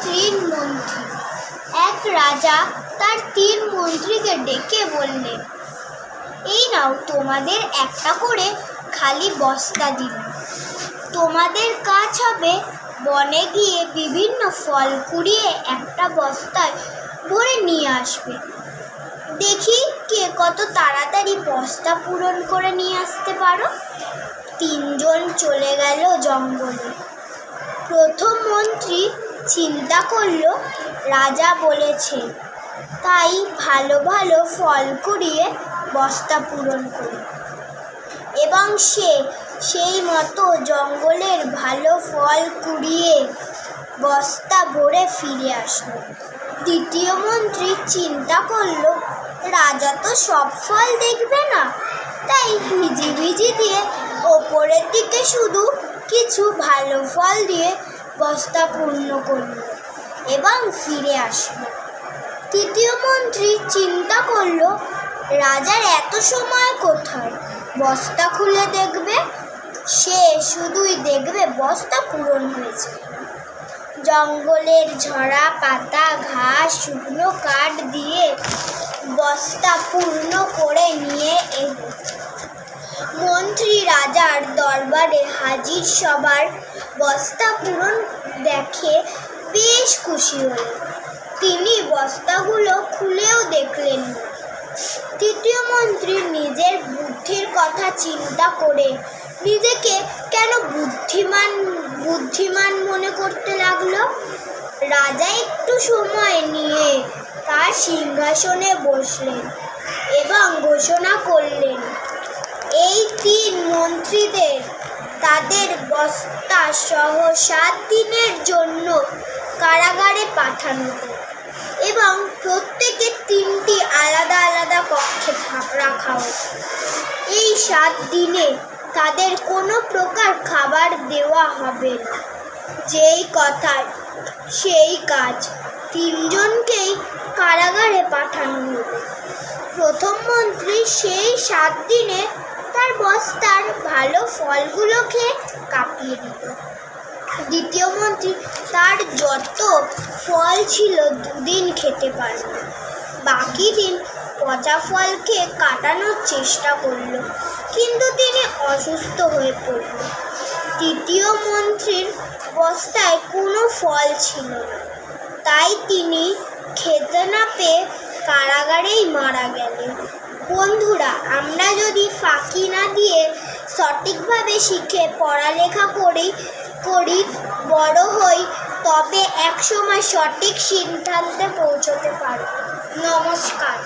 তিন মন্ত্রী। এক রাজা তার তিন মন্ত্রীকে ডেকে বললেন, এই নাও তোমাদের একটা করে খালি বস্তা দিলাম। তোমাদের কাজ হবে বনে গিয়ে বিভিন্ন ফল কুড়িয়ে একটা বস্তায় ভরে নিয়ে আসবে। দেখি কে কত তাড়াতাড়ি বস্তা পূরণ করে নিয়ে আসতে পারো। তিনজন চলে গেল জঙ্গলে। প্রথম মন্ত্রী চিন্তা করলো, রাজা বলেছে তাই ভালো ভালো ফল কুড়িয়ে বস্তা পূরণ করি, এবং সেই মতো জঙ্গলের ভালো ফল কুড়িয়ে বস্তা ভরে ফিরে আসলো। দ্বিতীয় মন্ত্রী চিন্তা করলো, রাজা তো সব ফল দেখবে না, তাই ভিজি দিয়ে ওপরের দিকে শুধু কিছু ভালো ফল দিয়ে বস্তা পূর্ণ করল এবং ফিরে আসলো। তৃতীয় মন্ত্রী চিন্তা করলো, রাজার এত সময় কোথায়, বস্তা খুলে দেখবে। সে শুধুই দেখবে বস্তা পূরণ হয়েছে। জঙ্গলের ঝরা পাতা, ঘাস, শুকনো কাঠ দিয়ে বস্তা পূর্ণ করে নিয়ে এলো। মন্ত্রী রাজার দরবারে হাজির। সবার বস্তা পূরণ দেখে বেশ খুশি হলেন। তিনি বস্তাগুলো খুলেও দেখলেন না। তৃতীয় মন্ত্রী নিজের বুদ্ধির কথা চিন্তা করে নিজেকে কেন বুদ্ধিমান মনে করতে লাগলো। রাজা একটু সময় নিয়ে তার সিংহাসনে বসলেন এবং ঘোষণা করলেন, এই তিন মন্ত্রীদের তাদের বস্তা সহ 7 দিনের জন্য কারাগারে পাঠানো হোক এবং প্রত্যেকে 3টি আলাদা আলাদা কক্ষে রাখা হোক। এই 7 দিনে তাদের কোনো প্রকার খাবার দেওয়া হবে না। যেই কথা সেই কাজ, 3 জনকেই কারাগারে পাঠানো হবে। প্রথম মন্ত্রী সেই 7 দিনে তার বস্তার ভালো ফলগুলো খেয়ে কাঁপিয়ে দিল। দ্বিতীয় মন্ত্রী তার যত ফল ছিল 2 দিন খেতে পারল। বাকি দিন পচা ফল খেয়ে কাটানোর চেষ্টা করল, কিন্তু তিনি অসুস্থ হয়ে পড়ল। তৃতীয় মন্ত্রীর বস্তায় কোনো ফল ছিল না, তাই তিনি খেতে না পেয়ে কারাগারেই মারা গেলেন। বন্ধুরা, আমরা যদি ফাঁকি না দিয়ে সঠিকভাবে শিখে পড়ালেখা করি বড় হই, তবে একসময় সঠিক সিদ্ধান্তে পৌঁছতে পারব। নমস্কার।